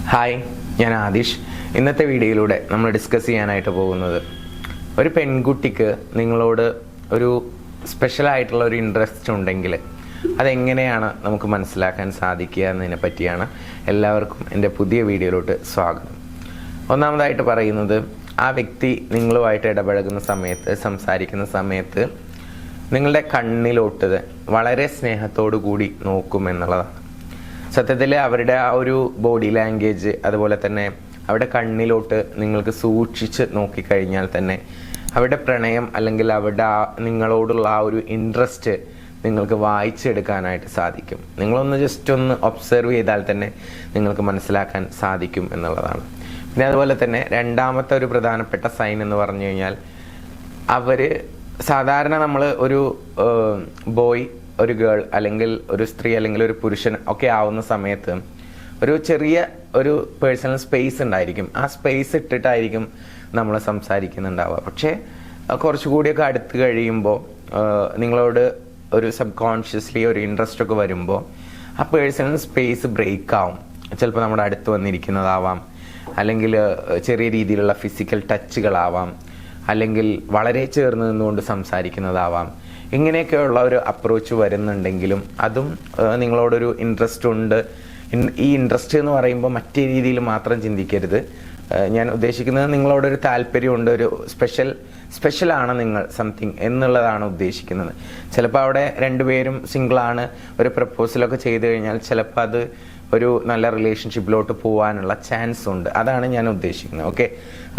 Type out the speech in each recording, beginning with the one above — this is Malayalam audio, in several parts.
ഹായ്, ഞാൻ ആദിഷ്. ഇന്നത്തെ വീഡിയോയിലൂടെ നമ്മൾ ഡിസ്കസ് ചെയ്യാനായിട്ട് പോകുന്നത് ഒരു പെൺകുട്ടിക്ക് നിങ്ങളോട് ഒരു സ്പെഷ്യലായിട്ടുള്ള ഒരു ഇൻട്രസ്റ്റ് ഉണ്ടെങ്കിൽ അതെങ്ങനെയാണ് നമുക്ക് മനസ്സിലാക്കാൻ സാധിക്കുക എന്നതിനെ പറ്റിയാണ്. എല്ലാവർക്കും എൻ്റെ പുതിയ വീഡിയോയിലോട്ട് സ്വാഗതം. ഒന്നാമതായിട്ട് പറയുന്നത്, ആ വ്യക്തി നിങ്ങളുമായിട്ട് ഇടപഴകുന്ന സമയത്ത്, സംസാരിക്കുന്ന സമയത്ത് നിങ്ങളുടെ കണ്ണിലോട്ട് വളരെ സ്നേഹത്തോടു കൂടി നോക്കുമെന്നുള്ളതാണ്. സത്യത്തിൽ അവരുടെ ആ ഒരു ബോഡി ലാംഗ്വേജ്, അതുപോലെ തന്നെ അവരുടെ കണ്ണിലോട്ട് നിങ്ങൾക്ക് സൂക്ഷിച്ച് നോക്കിക്കഴിഞ്ഞാൽ തന്നെ അവരുടെ പ്രണയം അല്ലെങ്കിൽ അവരുടെ നിങ്ങളോടുള്ള ആ ഒരു ഇൻട്രസ്റ്റ് നിങ്ങൾക്ക് വായിച്ചെടുക്കാനായിട്ട് സാധിക്കും. നിങ്ങളൊന്ന് ജസ്റ്റ് ഒന്ന് ഒബ്സർവ് ചെയ്താൽ തന്നെ നിങ്ങൾക്ക് മനസ്സിലാക്കാൻ സാധിക്കും എന്നുള്ളതാണ്. പിന്നെ അതുപോലെ തന്നെ രണ്ടാമത്തെ ഒരു പ്രധാനപ്പെട്ട സൈൻ എന്ന് പറഞ്ഞു കഴിഞ്ഞാൽ, അവർ സാധാരണ നമ്മൾ ഒരു ബോയ്, ഒരു ഗേൾ അല്ലെങ്കിൽ ഒരു സ്ത്രീ അല്ലെങ്കിൽ ഒരു പുരുഷൻ ഒക്കെ ആവുന്ന സമയത്ത് ഒരു ചെറിയ ഒരു പേഴ്സണൽ സ്പേസ് ഉണ്ടായിരിക്കും. ആ സ്പേസ് ഇട്ടിട്ടായിരിക്കും നമ്മൾ സംസാരിക്കുന്നുണ്ടാവുക. പക്ഷേ കുറച്ചുകൂടിയൊക്കെ അടുത്ത് കഴിയുമ്പോൾ നിങ്ങളോട് ഒരു സബ് കോൺഷ്യസ്ലി ഒരു ഇൻട്രസ്റ്റ് ഒക്കെ വരുമ്പോൾ ആ പേഴ്സണൽ സ്പേസ് ബ്രേക്ക് ആവും. ചിലപ്പോൾ നമ്മുടെ അടുത്ത് വന്നിരിക്കുന്നതാവാം, അല്ലെങ്കിൽ ചെറിയ രീതിയിലുള്ള ഫിസിക്കൽ ടച്ചുകളാവാം, അല്ലെങ്കിൽ വളരെ ചേർന്ന് നിന്നുകൊണ്ട് സംസാരിക്കുന്നതാവാം. ഇങ്ങനെയൊക്കെയുള്ള ഒരു അപ്രോച്ച് വരുന്നുണ്ടെങ്കിലും അതും നിങ്ങളോടൊരു ഇൻട്രസ്റ്റ് ഉണ്ട്. ഈ ഇൻട്രസ്റ്റ് എന്ന് പറയുമ്പോൾ മറ്റേ രീതിയിൽ മാത്രം ചിന്തിക്കരുത്. ഞാൻ ഉദ്ദേശിക്കുന്നത് നിങ്ങളോടൊരു താല്പര്യമുണ്ട്, ഒരു സ്പെഷ്യലാണ് നിങ്ങൾ സംതിങ് എന്നുള്ളതാണ് ഉദ്ദേശിക്കുന്നത്. ചിലപ്പോൾ അവിടെ രണ്ടുപേരും സിംഗിളാണ്, ഒരു പ്രപ്പോസലൊക്കെ ചെയ്തു കഴിഞ്ഞാൽ ചിലപ്പോൾ അത് ഒരു നല്ല റിലേഷൻഷിപ്പിലോട്ട് പോകാനുള്ള ചാൻസ് ഉണ്ട്. അതാണ് ഞാൻ ഉദ്ദേശിക്കുന്നത്. ഓക്കെ,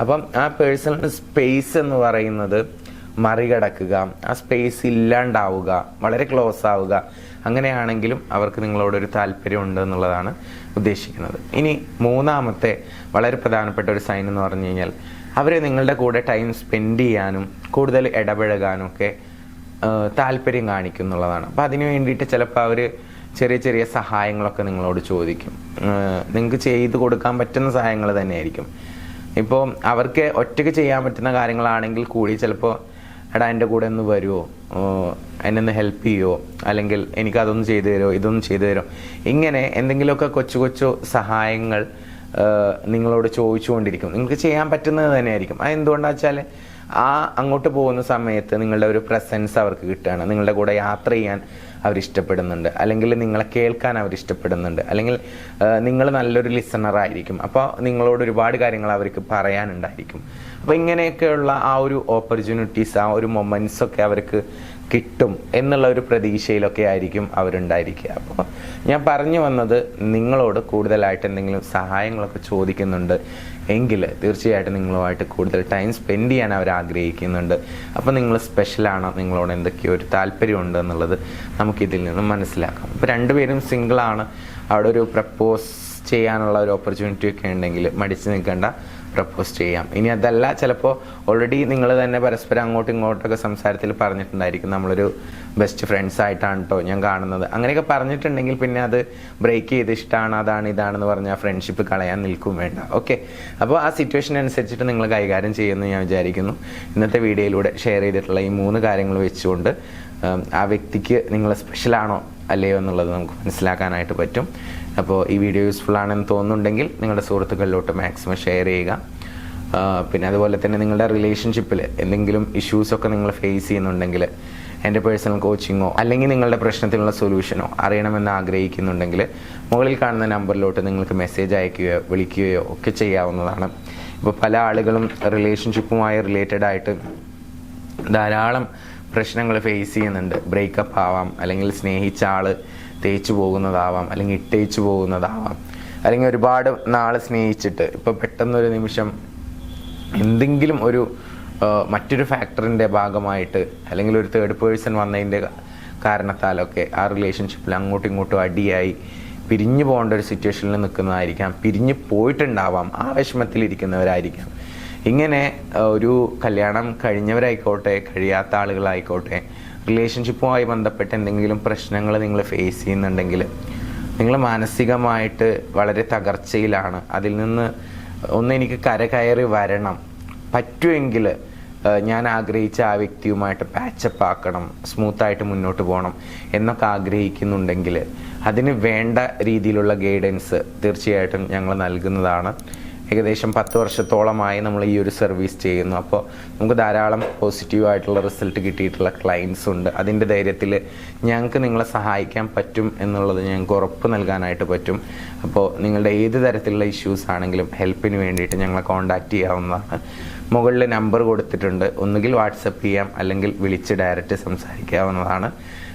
അപ്പം ആ പേഴ്സണൽ സ്പേസ് എന്ന് പറയുന്നത് മറികടക്കുക, ആ സ്പേസ് ഇല്ലാണ്ടാവുക, വളരെ ക്ലോസ് ആവുക. അങ്ങനെയാണെങ്കിലും അവർക്ക് നിങ്ങളോടൊരു താല്പര്യം ഉണ്ട് എന്നുള്ളതാണ് ഉദ്ദേശിക്കുന്നത്. ഇനി മൂന്നാമത്തെ വളരെ പ്രധാനപ്പെട്ട ഒരു സൈൻ എന്ന് പറഞ്ഞു കഴിഞ്ഞാൽ, അവർ നിങ്ങളുടെ കൂടെ ടൈം സ്പെൻഡ് ചെയ്യാനും കൂടുതൽ ഇടപഴകാനും ഒക്കെ താല്പര്യം കാണിക്കും എന്നുള്ളതാണ്. അപ്പം അതിന് വേണ്ടിയിട്ട് ചിലപ്പോൾ അവർ ചെറിയ ചെറിയ സഹായങ്ങളൊക്കെ നിങ്ങളോട് ചോദിക്കും. നിങ്ങൾക്ക് ചെയ്തു കൊടുക്കാൻ പറ്റുന്ന സഹായങ്ങൾ തന്നെയായിരിക്കും. ഇപ്പോൾ അവർക്ക് ഒറ്റയ്ക്ക് ചെയ്യാൻ പറ്റുന്ന കാര്യങ്ങളാണെങ്കിൽ കൂടി ചിലപ്പോൾ, എടാ എൻ്റെ കൂടെ ഒന്ന് വരുമോ, എന്നെ ഒന്ന് ഹെൽപ്പ് ചെയ്യുമോ, അല്ലെങ്കിൽ എനിക്കതൊന്ന് ചെയ്തു തരുമോ, ഇതൊന്നും ചെയ്തു തരുമോ, ഇങ്ങനെ എന്തെങ്കിലുമൊക്കെ കൊച്ചു കൊച്ചു സഹായങ്ങൾ നിങ്ങളോട് ചോദിച്ചുകൊണ്ടിരിക്കും. നിങ്ങൾക്ക് ചെയ്യാൻ പറ്റുന്നത് തന്നെയായിരിക്കും. അത് എന്തുകൊണ്ടാണെന്ന് വെച്ചാൽ, ആ അങ്ങോട്ട് പോകുന്ന സമയത്ത് നിങ്ങളുടെ ഒരു പ്രസൻസ് അവർക്ക് കിട്ടുകയാണ്. നിങ്ങളുടെ കൂടെ യാത്ര ചെയ്യാൻ അവരിഷ്ടപ്പെടുന്നുണ്ട്, അല്ലെങ്കിൽ നിങ്ങളെ കേൾക്കാൻ അവരിഷ്ടപ്പെടുന്നുണ്ട്, അല്ലെങ്കിൽ നിങ്ങൾ നല്ലൊരു ലിസണർ ആയിരിക്കും. അപ്പോൾ നിങ്ങളോട് ഒരുപാട് കാര്യങ്ങൾ അവർക്ക് പറയാനുണ്ടായിരിക്കും. അപ്പോൾ ഇങ്ങനെയൊക്കെയുള്ള ആ ഒരു ഓപ്പർച്യൂണിറ്റീസ്, ആ ഒരു മൊമെന്റ്സ് ഒക്കെ അവർക്ക് കിട്ടും എന്നുള്ള ഒരു പ്രതീക്ഷയിലൊക്കെ ആയിരിക്കും അവരുണ്ടായിരിക്കുക. അപ്പോൾ ഞാൻ പറഞ്ഞു വന്നത്, നിങ്ങളോട് കൂടുതലായിട്ട് എന്തെങ്കിലും സഹായങ്ങളൊക്കെ ചോദിക്കുന്നുണ്ട് എങ്കിൽ തീർച്ചയായിട്ടും നിങ്ങളുമായിട്ട് കൂടുതൽ ടൈം സ്പെൻഡ് ചെയ്യാൻ അവർ ആഗ്രഹിക്കുന്നുണ്ട്. അപ്പോൾ നിങ്ങൾ സ്പെഷ്യലാണ്, നിങ്ങളോട് എന്തൊക്കെയോ ഒരു താല്പര്യമുണ്ട് എന്നുള്ളത് നമുക്കിതിൽ നിന്നും മനസ്സിലാക്കാം. ഇപ്പോൾ രണ്ടുപേരും സിംഗിളാണ്, അവിടെ ഒരു പ്രപ്പോസ് ചെയ്യാനുള്ള ഒരു ഓപ്പർച്യൂണിറ്റി ഒക്കെ ഉണ്ടെങ്കിൽ മടിച്ചു നിൽക്കേണ്ട, പ്രപ്പോസ് ചെയ്യാം. ഇനി അതല്ല, ചിലപ്പോൾ ഓൾറെഡി നിങ്ങൾ തന്നെ പരസ്പരം അങ്ങോട്ടും ഇങ്ങോട്ടൊക്കെ സംസാരത്തിൽ പറഞ്ഞിട്ടുണ്ടായിരിക്കും, നമ്മളൊരു ബെസ്റ്റ് ഫ്രണ്ട്സ് ആയിട്ടാണ് കേട്ടോ ഞാൻ കാണുന്നത്, അങ്ങനെയൊക്കെ പറഞ്ഞിട്ടുണ്ടെങ്കിൽ പിന്നെ അത് ബ്രേക്ക് ചെയ്ത് ഇഷ്ടമാണ്, അതാണ് ഇതാണെന്ന് പറഞ്ഞാൽ ആ ഫ്രണ്ട്ഷിപ്പ് കളയാൻ നിൽക്കും വേണ്ട. ഓക്കെ, അപ്പോൾ ആ സിറ്റുവേഷൻ അനുസരിച്ചിട്ട് നിങ്ങൾ കൈകാര്യം ചെയ്യുമെന്ന് ഞാൻ വിചാരിക്കുന്നു. ഇന്നത്തെ വീഡിയോയിലൂടെ ഷെയർ ചെയ്തിട്ടുള്ള ഈ 3 കാര്യങ്ങൾ വെച്ചുകൊണ്ട് ആ വ്യക്തിക്ക് നിങ്ങൾ സ്പെഷ്യലാണോ അല്ലയോ എന്നുള്ളത് നമുക്ക് മനസ്സിലാക്കാനായിട്ട് പറ്റും. അപ്പോൾ ഈ വീഡിയോ യൂസ്ഫുൾ ആണെന്ന് തോന്നുന്നുണ്ടെങ്കിൽ നിങ്ങളുടെ സുഹൃത്തുക്കളിലോട്ട് മാക്സിമം ഷെയർ ചെയ്യുക. പിന്നെ അതുപോലെ തന്നെ നിങ്ങളുടെ റിലേഷൻഷിപ്പിൽ എന്തെങ്കിലും ഇഷ്യൂസൊക്കെ നിങ്ങൾ ഫേസ് ചെയ്യുന്നുണ്ടെങ്കിൽ, എൻ്റെ പേഴ്സണൽ കോച്ചിങ്ങോ അല്ലെങ്കിൽ നിങ്ങളുടെ പ്രശ്നത്തിനുള്ള സൊല്യൂഷനോ അറിയണമെന്ന് ആഗ്രഹിക്കുന്നുണ്ടെങ്കിൽ മുകളിൽ കാണുന്ന നമ്പറിലോട്ട് നിങ്ങൾക്ക് മെസ്സേജ് അയക്കുകയോ വിളിക്കുകയോ ഒക്കെ ചെയ്യാവുന്നതാണ്. ഇപ്പോൾ പല ആളുകളും റിലേഷൻഷിപ്പുമായി റിലേറ്റഡ് ആയിട്ട് ധാരാളം പ്രശ്നങ്ങൾ ഫേസ് ചെയ്യുന്നുണ്ട്. ബ്രേക്കപ്പ് ആവാം, അല്ലെങ്കിൽ സ്നേഹിച്ച ആൾ തേച്ചു പോകുന്നതാവാം, അല്ലെങ്കിൽ ഇട്ടേച്ചു പോകുന്നതാവാം, അല്ലെങ്കിൽ ഒരുപാട് നാൾ സ്നേഹിച്ചിട്ട് ഇപ്പോൾ പെട്ടെന്നൊരു നിമിഷം എന്തെങ്കിലും ഒരു മറ്റൊരു ഫാക്ടറിൻ്റെ ഭാഗമായിട്ട്, അല്ലെങ്കിൽ ഒരു തേർഡ് പേഴ്സൺ വന്നതിൻ്റെ കാരണത്താലൊക്കെ ആ റിലേഷൻഷിപ്പിൽ അങ്ങോട്ടും ഇങ്ങോട്ടും അടിയായി പിരിഞ്ഞു പോകേണ്ട ഒരു സിറ്റുവേഷനിൽ നിൽക്കുന്നതായിരിക്കാം, പിരിഞ്ഞു പോയിട്ടുണ്ടാവാം, ആ വിഷമത്തിലിരിക്കുന്നവരായിരിക്കാം. ഇങ്ങനെ ഒരു കല്യാണം കഴിഞ്ഞവരായിക്കോട്ടെ, കഴിയാത്ത ആളുകളായിക്കോട്ടെ, റിലേഷൻഷിപ്പുമായി ബന്ധപ്പെട്ട് എന്തെങ്കിലും പ്രശ്നങ്ങൾ നിങ്ങൾ ഫേസ് ചെയ്യുന്നുണ്ടെങ്കിൽ നിങ്ങൾ മാനസികമായിട്ട് വളരെ തകർച്ചയിലാണ്. അതിൽ നിന്ന് ഒന്ന് എനിക്ക് കരകയറി വരണം, പറ്റുമെങ്കിൽ ഞാൻ ആഗ്രഹിച്ച ആ വ്യക്തിയുമായിട്ട് പാച്ചപ്പ് ആക്കണം, സ്മൂത്തായിട്ട് മുന്നോട്ട് പോകണം എന്നൊക്കെ ആഗ്രഹിക്കുന്നുണ്ടെങ്കിൽ അതിന് വേണ്ട രീതിയിലുള്ള ഗൈഡൻസ് തീർച്ചയായിട്ടും ഞങ്ങൾ നൽകുന്നതാണ്. ഏകദേശം 10 വർഷത്തോളമായി നമ്മൾ ഈ ഒരു സർവീസ് ചെയ്യുന്നു. അപ്പോൾ നമുക്ക് ധാരാളം പോസിറ്റീവായിട്ടുള്ള റിസൾട്ട് കിട്ടിയിട്ടുള്ള ക്ലയൻസ് ഉണ്ട്. അതിൻ്റെ ധൈര്യത്തിൽ ഞങ്ങൾക്ക് നിങ്ങളെ സഹായിക്കാൻ പറ്റും എന്നുള്ളത് ഞങ്ങൾക്ക് ഉറപ്പ് നൽകാനായിട്ട് പറ്റും. അപ്പോൾ നിങ്ങളുടെ ഏത് തരത്തിലുള്ള ഇഷ്യൂസ് ആണെങ്കിലും ഹെൽപ്പിന് വേണ്ടിയിട്ട് ഞങ്ങളെ കോൺടാക്റ്റ് ചെയ്യാവുന്നതാണ്. മുകളിൽ നമ്പർ കൊടുത്തിട്ടുണ്ട്, ഒന്നുകിൽ വാട്സപ്പ് ചെയ്യാം അല്ലെങ്കിൽ വിളിച്ച് ഡയറക്റ്റ് സംസാരിക്കാവുന്നതാണ്.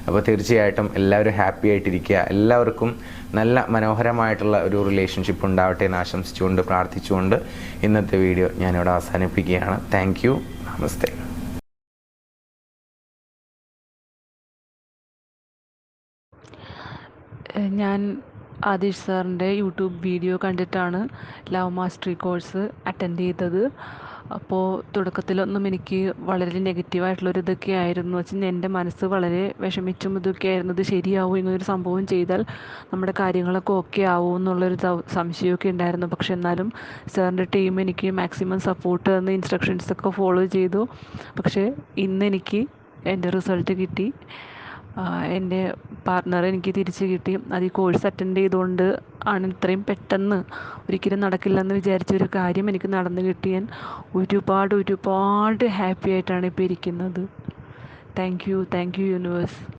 അപ്പോൾ തീർച്ചയായിട്ടും എല്ലാവരും ഹാപ്പി ആയിട്ടിരിക്കുക. എല്ലാവർക്കും നല്ല മനോഹരമായിട്ടുള്ള ഒരു റിലേഷൻഷിപ്പ് ഉണ്ടാവട്ടെ എന്ന് ആശംസിച്ചുകൊണ്ട് പ്രാർത്ഥിച്ചുകൊണ്ട് ഇന്നത്തെ വീഡിയോ ഞാനിവിടെ അവസാനിപ്പിക്കുകയാണ്. Thank you. നമസ്തേ. ഞാൻ ആദിഷ് സാറിൻ്റെ യൂട്യൂബ് വീഡിയോ കണ്ടിട്ടാണ് ലവ് മാസ്റ്ററി കോഴ്സ് അറ്റൻഡ് ചെയ്തത്. അപ്പോൾ തുടക്കത്തിലൊന്നും എനിക്ക് വളരെ നെഗറ്റീവായിട്ടുള്ളൊരു ഇതൊക്കെ ആയിരുന്നു. വെച്ചാൽ എൻ്റെ മനസ്സ് വളരെ വിഷമിച്ചും ഇതൊക്കെ ആയിരുന്നു. ഇത് ശരിയാവും, ഇങ്ങനൊരു സംഭവം ചെയ്താൽ നമ്മുടെ കാര്യങ്ങളൊക്കെ ഓക്കെ ആവും എന്നുള്ളൊരു സംശയമൊക്കെ ഉണ്ടായിരുന്നു. പക്ഷെ എന്നാലും സാറിൻ്റെ ടീം എനിക്ക് മാക്സിമം സപ്പോർട്ട് തന്ന് ഇൻസ്ട്രക്ഷൻസൊക്കെ ഫോളോ ചെയ്തു. പക്ഷേ ഇന്ന് എനിക്ക് എൻ്റെ റിസൾട്ട് കിട്ടി. എൻ്റെ പാർട്ട്ണറെ എനിക്ക് തിരിച്ച് കിട്ടി. അത് ഈ കോഴ്സ് അറ്റൻഡ് ചെയ്തുകൊണ്ട് ആണ് ഇത്രയും പെട്ടെന്ന് ഒരിക്കലും നടക്കില്ലെന്ന് വിചാരിച്ചൊരു കാര്യം എനിക്ക് നടന്നു കിട്ടി. ഞാൻ ഒരുപാട് ഹാപ്പി ആയിട്ടാണ് ഇപ്പോൾ ഇരിക്കുന്നത്. Thank you universe.